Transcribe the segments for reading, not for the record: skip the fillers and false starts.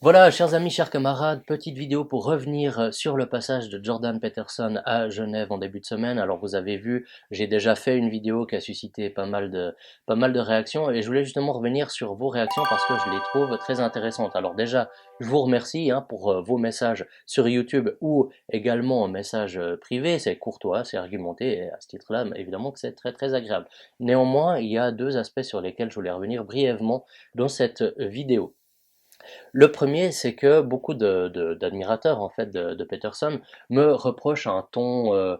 Voilà, chers amis, chers camarades, petite vidéo pour revenir sur le passage de Jordan Peterson à Genève en début de semaine. Alors vous avez vu, j'ai déjà fait une vidéo qui a suscité pas mal de réactions et je voulais justement revenir sur vos réactions parce que je les trouve très intéressantes. Alors déjà, je vous remercie pour vos messages sur YouTube ou également en message privé. C'est courtois, c'est argumenté et à ce titre-là, évidemment que c'est très très agréable. Néanmoins, il y a deux aspects sur lesquels je voulais revenir brièvement dans cette vidéo. Le premier, c'est que beaucoup d'admirateurs en fait de Peterson me reprochent un ton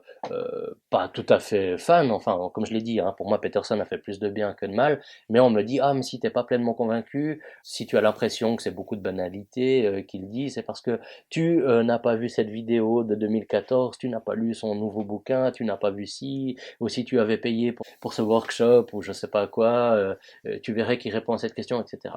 pas tout à fait fan. Enfin, comme je l'ai dit, pour moi Peterson a fait plus de bien que de mal. Mais on me dit ah mais si t'es pas pleinement convaincu, si tu as l'impression que c'est beaucoup de banalité qu'il dit, c'est parce que tu n'as pas vu cette vidéo de 2014, tu n'as pas lu son nouveau bouquin, tu n'as pas vu ci, ou si tu avais payé pour ce workshop ou je sais pas quoi, tu verrais qu'il répond à cette question, etc.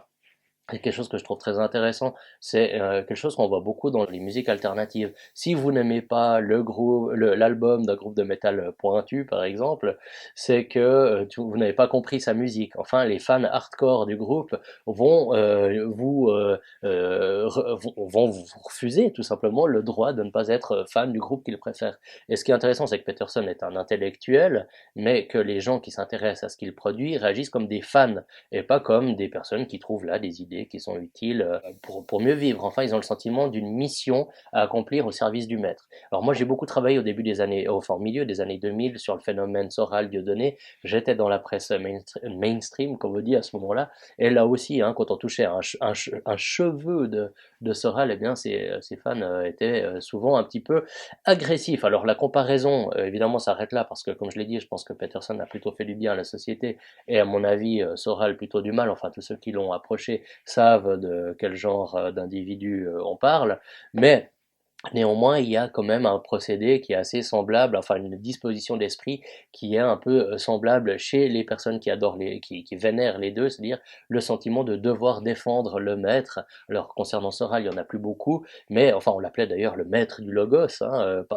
Et quelque chose que je trouve très intéressant, c'est quelque chose qu'on voit beaucoup dans les musiques alternatives. Si vous n'aimez pas l'album d'un groupe de métal pointu, par exemple, c'est que vous n'avez pas compris sa musique. Enfin, les fans hardcore du groupe vont vous refuser tout simplement le droit de ne pas être fan du groupe qu'ils préfèrent. Et ce qui est intéressant, c'est que Peterson est un intellectuel, mais que les gens qui s'intéressent à ce qu'il produit réagissent comme des fans et pas comme des personnes qui trouvent là des idées qui sont utiles pour mieux vivre. Enfin, ils ont le sentiment d'une mission à accomplir au service du maître. Alors moi, j'ai beaucoup travaillé au début des années, enfin au milieu des années 2000 sur le phénomène Soral-Dieudonné. J'étais dans la presse mainstream, comme on dit à ce moment-là, et là aussi, quand on touchait un cheveu de Soral, eh bien, ces fans étaient souvent un petit peu agressifs. Alors la comparaison, évidemment, s'arrête là, parce que comme je l'ai dit, je pense que Peterson a plutôt fait du bien à la société, et à mon avis, Soral plutôt du mal. Enfin, tous ceux qui l'ont approché savent de quel genre d'individu on parle. Mais néanmoins, il y a quand même un procédé qui est assez semblable, enfin une disposition d'esprit qui est un peu semblable chez les personnes qui adorent qui vénèrent les deux, c'est-à-dire le sentiment de devoir défendre le maître. Alors concernant Soral, il y en a plus beaucoup, mais enfin on l'appelait d'ailleurs le maître du logos,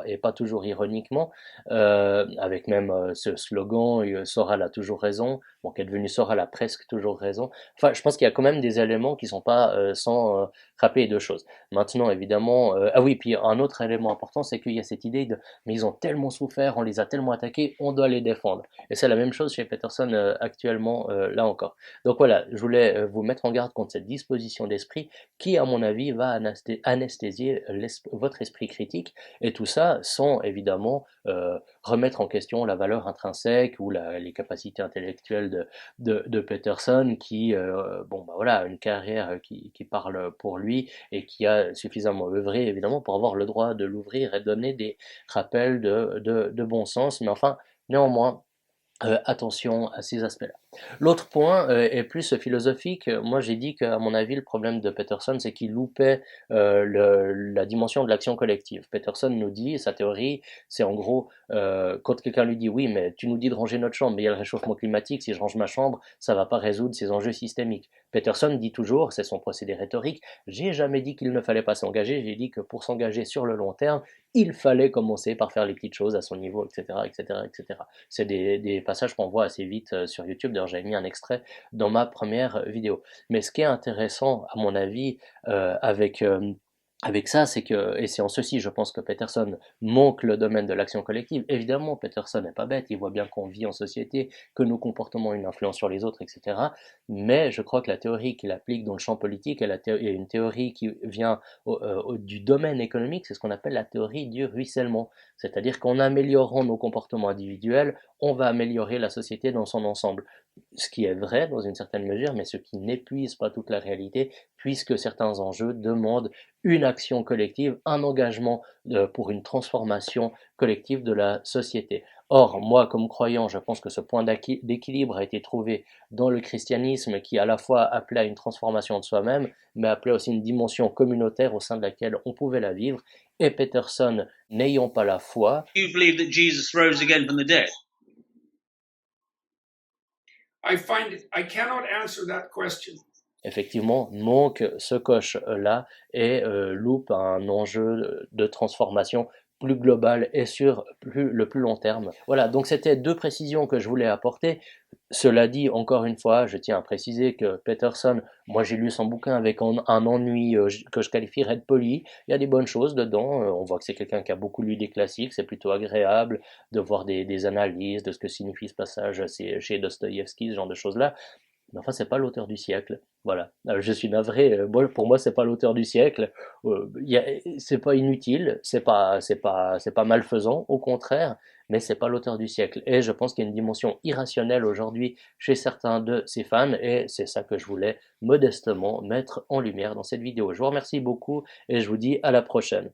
et pas toujours ironiquement, avec même ce slogan Soral a toujours raison, bon qui est devenu Soral a presque toujours raison. Enfin, je pense qu'il y a quand même des éléments qui sont pas sans rappeler les deux choses. Maintenant, évidemment, ah oui, puis un autre élément important, c'est qu'il y a cette idée de, mais ils ont tellement souffert, on les a tellement attaqués, on doit les défendre. Et c'est la même chose chez Peterson actuellement, là encore. Donc voilà, je voulais vous mettre en garde contre cette disposition d'esprit qui, à mon avis, va anesthésier votre esprit critique, et tout ça sans évidemment remettre en question la valeur intrinsèque ou les capacités intellectuelles de Peterson qui, bon, bah voilà, a une carrière qui parle pour lui et qui a suffisamment œuvré, évidemment, pour avoir le droit de l'ouvrir et donner des rappels de bon sens. Mais enfin, néanmoins, attention à ces aspects-là. L'autre point est plus philosophique. Moi, j'ai dit qu'à mon avis, le problème de Peterson, c'est qu'il loupait la dimension de l'action collective. Peterson nous dit, sa théorie, c'est en gros, quand quelqu'un lui dit, oui, mais tu nous dis de ranger notre chambre, mais il y a le réchauffement climatique, si je range ma chambre, ça va pas résoudre ces enjeux systémiques. Peterson dit toujours, c'est son procédé rhétorique, j'ai jamais dit qu'il ne fallait pas s'engager, j'ai dit que pour s'engager sur le long terme, il fallait commencer par faire les petites choses à son niveau, etc., etc., etc. C'est des passages qu'on voit assez vite sur YouTube. D'ailleurs, j'avais mis un extrait dans ma première vidéo. Mais ce qui est intéressant, à mon avis, avec ça, c'est que, et c'est en ceci, je pense que Peterson manque le domaine de l'action collective. Évidemment, Peterson n'est pas bête, il voit bien qu'on vit en société, que nos comportements ont une influence sur les autres, etc. Mais je crois que la théorie qu'il applique dans le champ politique est une théorie qui vient du domaine économique, c'est ce qu'on appelle la théorie du ruissellement. C'est-à-dire qu'en améliorant nos comportements individuels, on va améliorer la société dans son ensemble. Ce qui est vrai dans une certaine mesure, mais ce qui n'épuise pas toute la réalité, puisque certains enjeux demandent une action collective, un engagement pour une transformation collective de la société. Or, moi, comme croyant, je pense que ce point d'équilibre a été trouvé dans le christianisme qui à la fois appelait à une transformation de soi-même, mais appelait aussi une dimension communautaire au sein de laquelle on pouvait la vivre. Et Peterson, n'ayant pas la foi, you believe that Jesus rose again from the dead? I cannot answer that question. effectivement, manque ce coche-là et loupe un enjeu de transformation plus global et sur le plus long terme. Voilà, donc c'était deux précisions que je voulais apporter. Cela dit, encore une fois, je tiens à préciser que Peterson, moi j'ai lu son bouquin avec un ennui que je qualifierais de poli. Il y a des bonnes choses dedans. On voit que c'est quelqu'un qui a beaucoup lu des classiques. C'est plutôt agréable de voir des analyses de ce que signifie ce passage chez Dostoïevski, ce genre de choses-là. Mais enfin, c'est pas l'auteur du siècle. Voilà. Je suis navré. Pour moi, c'est pas l'auteur du siècle. C'est pas inutile. C'est pas malfaisant. Au contraire. Mais c'est pas l'auteur du siècle. Et je pense qu'il y a une dimension irrationnelle aujourd'hui chez certains de ses fans. Et c'est ça que je voulais modestement mettre en lumière dans cette vidéo. Je vous remercie beaucoup et je vous dis à la prochaine.